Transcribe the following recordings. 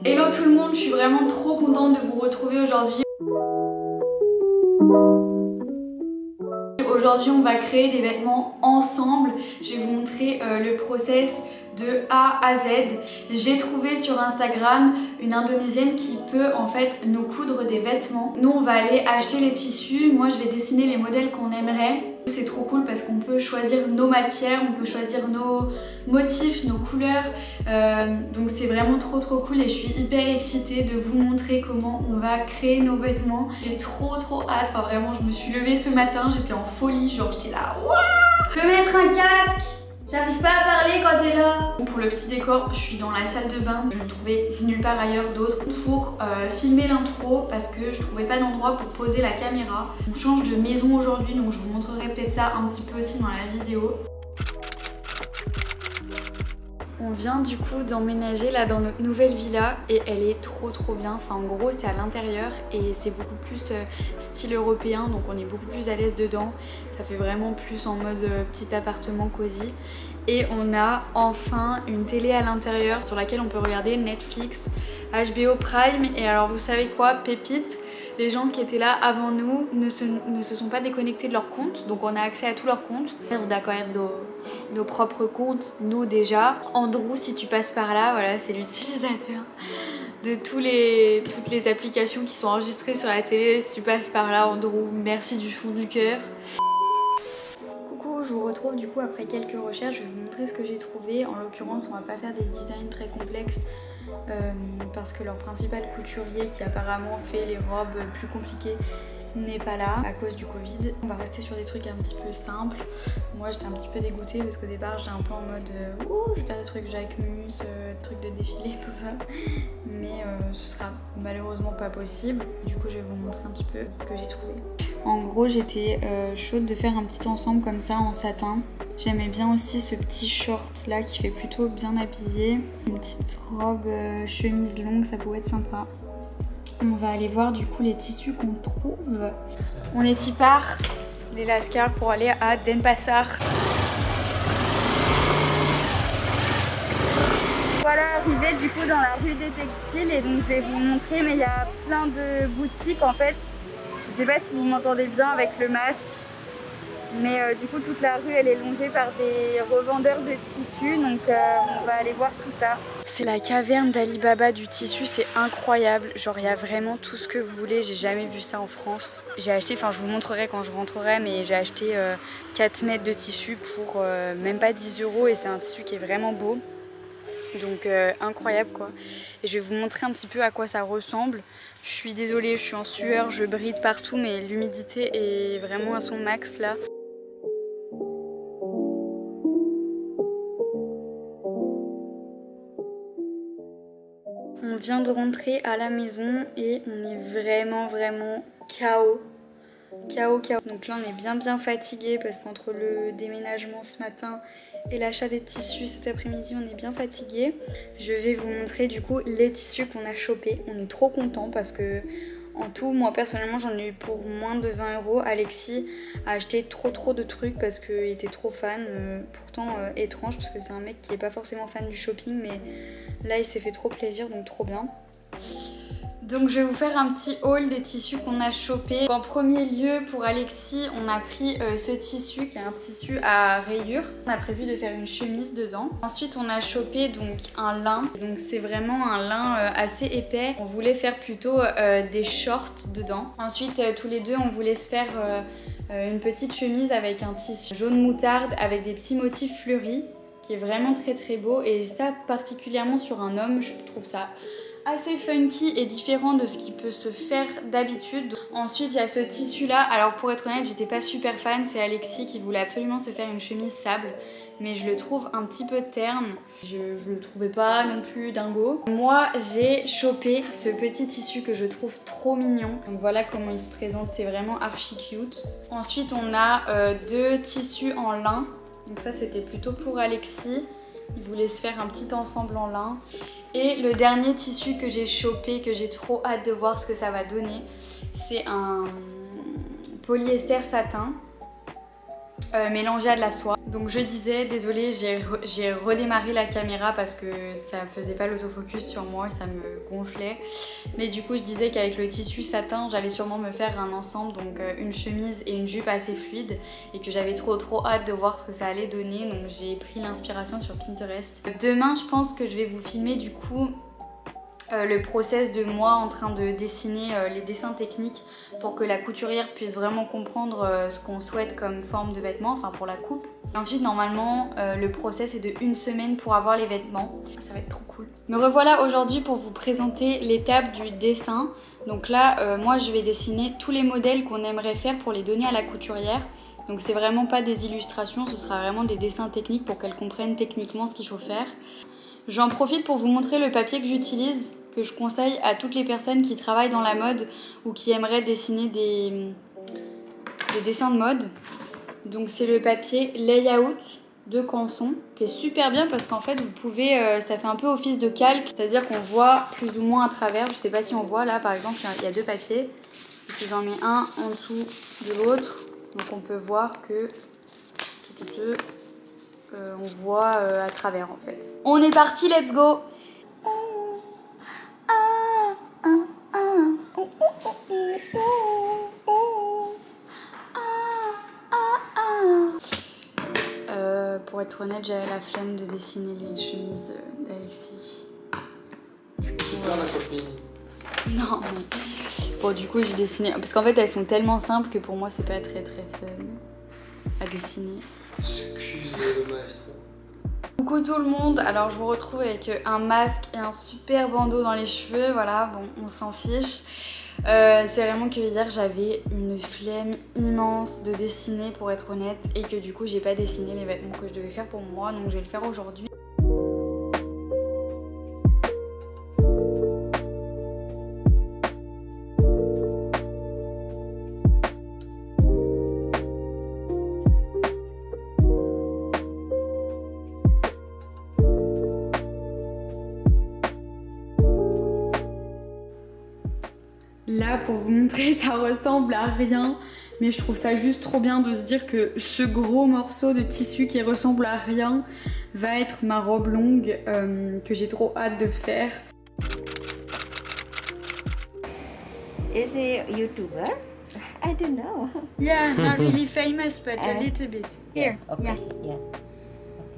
Hello tout le monde, je suis vraiment trop contente de vous retrouver aujourd'hui. Aujourd'hui on va créer des vêtements ensemble. Je vais vous montrer le process de A à Z. J'ai trouvé sur Instagram une Indonésienne qui peut en fait nous coudre des vêtements. Nous on va aller acheter les tissus, moi je vais dessiner les modèles qu'on aimerait. C'est trop cool parce qu'on peut choisir nos matières, on peut choisir nos motifs, nos couleurs. Donc c'est vraiment trop cool et je suis hyper excitée de vous montrer comment on va créer nos vêtements. J'ai trop hâte, enfin vraiment je me suis levée ce matin, j'étais en folie, genre j'étais là. Wouah, je peux mettre un casque. J'arrive pas à parler quand t'es là. Pour le petit décor, je suis dans la salle de bain. Je ne trouvais nulle part ailleurs d'autre pour filmer l'intro parce que je trouvais pas d'endroit pour poser la caméra. On change de maison aujourd'hui, donc je vous montrerai peut-être ça un petit peu aussi dans la vidéo. On vient du coup d'emménager là dans notre nouvelle villa et elle est trop bien. Enfin en gros c'est à l'intérieur et c'est beaucoup plus style européen, donc on est beaucoup plus à l'aise dedans. Ça fait vraiment plus en mode petit appartement cosy. Et on a enfin une télé à l'intérieur sur laquelle on peut regarder Netflix, HBO Prime. Et alors vous savez quoi, pépite, les gens qui étaient là avant nous ne se sont pas déconnectés de leur compte, donc on a accès à tous leurs comptes. On a quand même nos propres comptes, nous déjà. Andrew, si tu passes par là, voilà, c'est l'utilisateur de toutes les applications qui sont enregistrées sur la télé. Si tu passes par là, Andrew, merci du fond du cœur. Coucou, je vous retrouve du coup après quelques recherches. Je vais vous montrer ce que j'ai trouvé. En l'occurrence, on va pas faire des designs très complexes. Parce que leur principal couturier qui apparemment fait les robes plus compliquées n'est pas là à cause du Covid. On va rester sur des trucs un petit peu simples. Moi j'étais un petit peu dégoûtée parce qu'au départ j'étais un peu en mode je vais faire des trucs Jacquemus, trucs de défilé, tout ça. Mais ce sera malheureusement pas possible. Du coup je vais vous montrer un petit peu ce que j'ai trouvé. En gros j'étais chaude de faire un petit ensemble comme ça en satin. J'aimais bien aussi ce petit short là qui fait plutôt bien habillé. Une petite robe chemise longue, ça pourrait être sympa. On va aller voir du coup les tissus qu'on trouve. On est y part les Lascars pour aller à Denpasar. Voilà, arrivé du coup dans la rue des textiles et donc je vais vous montrer, mais il y a plein de boutiques en fait. Je sais pas si vous m'entendez bien avec le masque. Mais du coup toute la rue elle est longée par des revendeurs de tissus, donc on va aller voir tout ça. C'est la caverne d'Ali Baba du tissu, c'est incroyable, genre il y a vraiment tout ce que vous voulez, j'ai jamais vu ça en France. J'ai acheté, enfin je vous montrerai quand je rentrerai, mais j'ai acheté 4 mètres de tissu pour même pas 10 € et c'est un tissu qui est vraiment beau. Donc incroyable quoi. Et je vais vous montrer un petit peu à quoi ça ressemble. Je suis désolée, je suis en sueur, je brille partout, mais l'humidité est vraiment à son max là. On vient de rentrer à la maison et on est vraiment KO. Donc là on est bien fatigué parce qu'entre le déménagement ce matin et l'achat des tissus cet après-midi on est bien fatigué. Je vais vous montrer du coup les tissus qu'on a chopés. On est trop contents parce que en tout, moi personnellement j'en ai eu pour moins de 20 €. Alexis a acheté trop de trucs parce qu'il était trop fan. Pourtant étrange parce que c'est un mec qui est pas forcément fan du shopping, mais là il s'est fait trop plaisir, donc trop bien. Donc je vais vous faire un petit haul des tissus qu'on a chopés. En premier lieu pour Alexis on a pris ce tissu qui est un tissu à rayures. On a prévu de faire une chemise dedans. Ensuite on a chopé donc un lin. Donc c'est vraiment un lin assez épais. On voulait faire plutôt des shorts dedans. Ensuite tous les deux on voulait se faire une petite chemise avec un tissu jaune moutarde avec des petits motifs fleuris qui est vraiment très beau. Et ça particulièrement sur un homme, je trouve ça assez funky et différent de ce qui peut se faire d'habitude. Ensuite il y a ce tissu là, alors pour être honnête j'étais pas super fan, c'est Alexis qui voulait absolument se faire une chemise sable, mais je le trouve un petit peu terne, je le trouvais pas non plus dingo. Moi j'ai chopé ce petit tissu que je trouve trop mignon, donc voilà comment il se présente, c'est vraiment archi cute. Ensuite on a deux tissus en lin, donc ça c'était plutôt pour Alexis. Il voulait se faire un petit ensemble en lin. Et le dernier tissu que j'ai chopé, que j'ai trop hâte de voir ce que ça va donner, c'est un polyester satin. mélangé à de la soie. Donc je disais, désolée, j'ai redémarré la caméra parce que ça faisait pas l'autofocus sur moi et ça me gonflait. Mais du coup je disais qu'avec le tissu satin, j'allais sûrement me faire un ensemble, donc une chemise et une jupe assez fluide, et que j'avais trop hâte de voir ce que ça allait donner. Donc j'ai pris l'inspiration sur Pinterest. Demain je pense que je vais vous filmer du coup le process de moi en train de dessiner les dessins techniques pour que la couturière puisse vraiment comprendre ce qu'on souhaite comme forme de vêtements, enfin pour la coupe. Et ensuite normalement le process est de 1 semaine pour avoir les vêtements. Ça va être trop cool. Me revoilà aujourd'hui pour vous présenter l'étape du dessin. Donc là moi je vais dessiner tous les modèles qu'on aimerait faire pour les donner à la couturière. Donc c'est vraiment pas des illustrations, ce sera vraiment des dessins techniques pour qu'elle comprenne techniquement ce qu'il faut faire. J'en profite pour vous montrer le papier que j'utilise, que je conseille à toutes les personnes qui travaillent dans la mode ou qui aimeraient dessiner des dessins de mode. Donc c'est le papier Layout de Canson, qui est super bien parce qu'en fait vous pouvez, ça fait un peu office de calque, c'est-à-dire qu'on voit plus ou moins à travers. Je sais pas si on voit là par exemple, il y a 2 papiers. Si j'en mets un en dessous de l'autre, donc on peut voir que on voit à travers en fait. On est parti, let's go! Pour être honnête, j'avais la flemme de dessiner les chemises d'Alexis. Du coup, ma copine. Non mais... Bon du coup j'ai dessiné... Parce qu'en fait elles sont tellement simples que pour moi c'est pas très fun à dessiner. Excusez le maestro. Coucou tout le monde, alors je vous retrouve avec un masque et un super bandeau dans les cheveux, voilà, bon on s'en fiche. C'est vraiment que hier j'avais une flemme immense de dessiner pour être honnête, et que du coup j'ai pas dessiné les vêtements que je devais faire pour moi, donc je vais le faire aujourd'hui. Là pour vous montrer ça ressemble à rien, mais je trouve ça juste trop bien de se dire que ce gros morceau de tissu qui ressemble à rien va être ma robe longue que j'ai trop hâte de faire. Is he a YouTuber? I don't know. Yeah, not really famous but a little bit. Here, Okay. yeah. Yeah.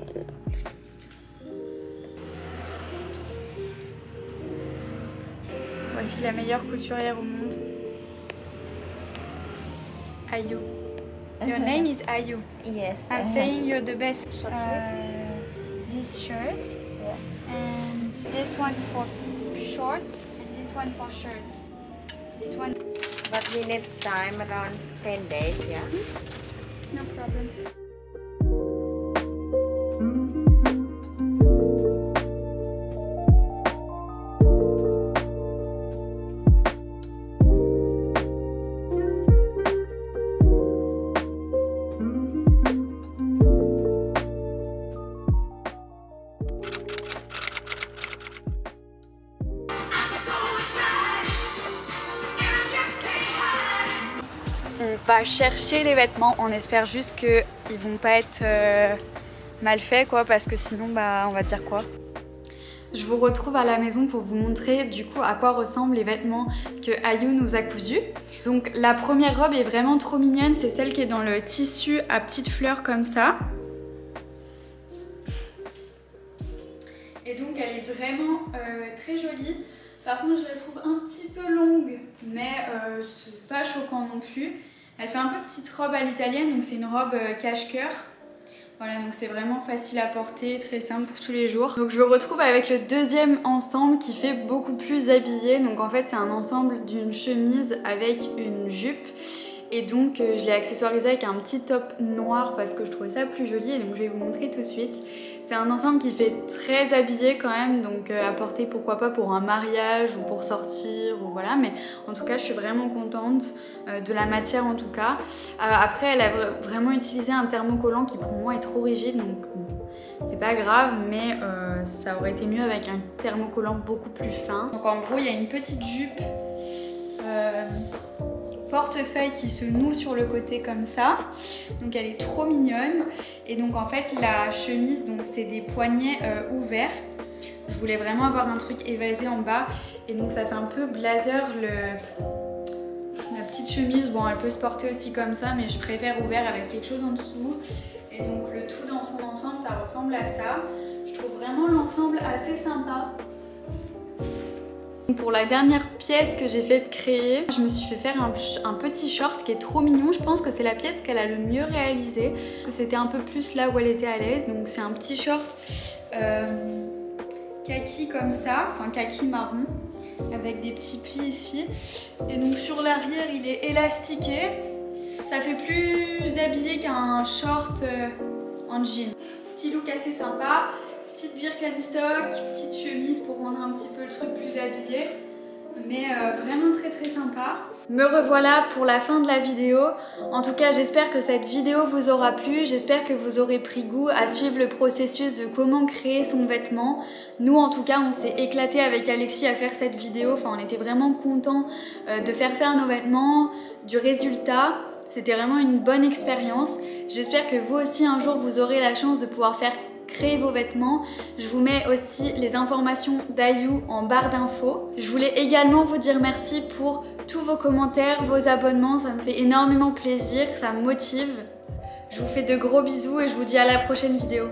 Okay. Voici la meilleure couturière au monde. Ayu. Your name is Ayu. Yes. I'm saying you're the best. This shirt and this one for short and this one for shirt. This one, But we need time around 10 days, yeah? no problem. On va chercher les vêtements, on espère juste qu'ils vont pas être mal faits quoi, parce que sinon bah on va dire quoi. Je vous retrouve à la maison pour vous montrer du coup à quoi ressemblent les vêtements que Ayu nous a cousus. Donc la première robe est vraiment trop mignonne, c'est celle qui est dans le tissu à petites fleurs comme ça. Et donc elle est vraiment très jolie. Par contre je la trouve un petit peu longue, mais c'est pas choquant non plus. Elle fait un peu petite robe à l'italienne, donc c'est une robe cache-cœur. Voilà, donc c'est vraiment facile à porter, très simple pour tous les jours. Donc je me retrouve avec le deuxième ensemble qui fait beaucoup plus habillé. Donc en fait c'est un ensemble d'une chemise avec une jupe. Et donc je l'ai accessoirisé avec un petit top noir parce que je trouvais ça plus joli, et donc je vais vous montrer tout de suite. C'est un ensemble qui fait très habillé quand même, donc à porter pourquoi pas pour un mariage ou pour sortir ou voilà, mais en tout cas je suis vraiment contente de la matière en tout cas. Après elle a vraiment utilisé un thermocollant qui pour moi est trop rigide, donc c'est pas grave, mais ça aurait été mieux avec un thermocollant beaucoup plus fin. Donc en gros il y a une petite jupe portefeuille qui se noue sur le côté comme ça. Donc elle est trop mignonne. Et donc en fait la chemise, donc c'est des poignets ouverts. Je voulais vraiment avoir un truc évasé en bas. Et donc ça fait un peu blazer la petite chemise. Bon, elle peut se porter aussi comme ça, mais je préfère ouvert avec quelque chose en dessous. Et donc le tout dans son ensemble, ça ressemble à ça. Je trouve vraiment l'ensemble assez sympa. Pour la dernière pièce que j'ai fait créer, je me suis fait faire un petit short qui est trop mignon. Je pense que c'est la pièce qu'elle a le mieux réalisé. C'était un peu plus là où elle était à l'aise. Donc c'est un petit short kaki comme ça, enfin kaki marron, avec des petits plis ici. Et donc sur l'arrière il est élastiqué. Ça fait plus habillé qu'un short en jean. Petit look assez sympa. Petite Birkenstock, petite chemise pour rendre un petit peu le truc plus habillé. Mais vraiment très très sympa. Me revoilà pour la fin de la vidéo. En tout cas, j'espère que cette vidéo vous aura plu. J'espère que vous aurez pris goût à suivre le processus de comment créer son vêtement. Nous, en tout cas, on s'est éclaté avec Alexis à faire cette vidéo. Enfin, on était vraiment contents de faire nos vêtements, du résultat. C'était vraiment une bonne expérience. J'espère que vous aussi, un jour, vous aurez la chance de pouvoir créer vos vêtements. Je vous mets aussi les informations d'Ayou en barre d'infos. Je voulais également vous dire merci pour tous vos commentaires, vos abonnements, ça me fait énormément plaisir, ça me motive. Je vous fais de gros bisous et je vous dis à la prochaine vidéo.